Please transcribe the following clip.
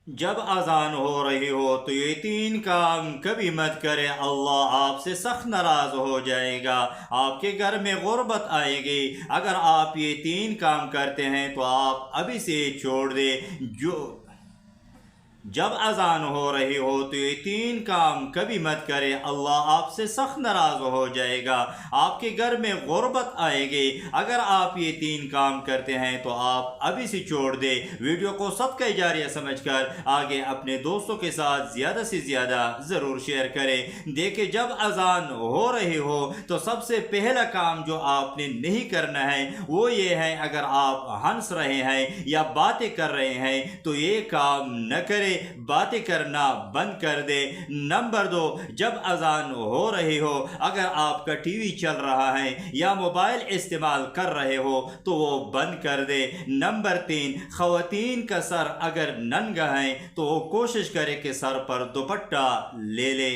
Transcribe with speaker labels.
Speaker 1: جب اذان ہو رہی ہو تو یہ تین کام کبھی مت کرے، اللہ آپ سے سخت ناراض ہو جائے گا، آپ کے گھر میں غربت آئے گی۔ اگر آپ یہ تین کام کرتے ہیں تو آپ ابھی سے چھوڑ دیں۔ جب اذان ہو رہی ہو تو یہ تین کام کبھی مت کرے، اللہ آپ سے سخت ناراض ہو جائے گا، آپ کے گھر میں غربت آئے گی۔ اگر آپ یہ تین کام کرتے ہیں تو آپ ابھی سے چھوڑ دیں۔ ویڈیو کو صدقہ جاریہ سمجھ کر آگے اپنے دوستوں کے ساتھ زیادہ سے زیادہ ضرور شیئر کریں۔ دیکھیں، جب اذان ہو رہی ہو تو سب سے پہلا کام جو آپ نے نہیں کرنا ہے وہ یہ ہے، اگر آپ ہنس رہے ہیں یا باتیں کر رہے ہیں تو یہ کام نہ کریں، باتیں کرنا بند کر دے۔ نمبر 2، جب اذان ہو رہی ہو اگر آپ کا ٹی وی چل رہا ہے یا موبائل استعمال کر رہے ہو تو وہ بند کر دے۔ نمبر 3، خواتین کا سر اگر ننگا ہے تو وہ کوشش کرے کہ سر پر دوپٹہ لے لے۔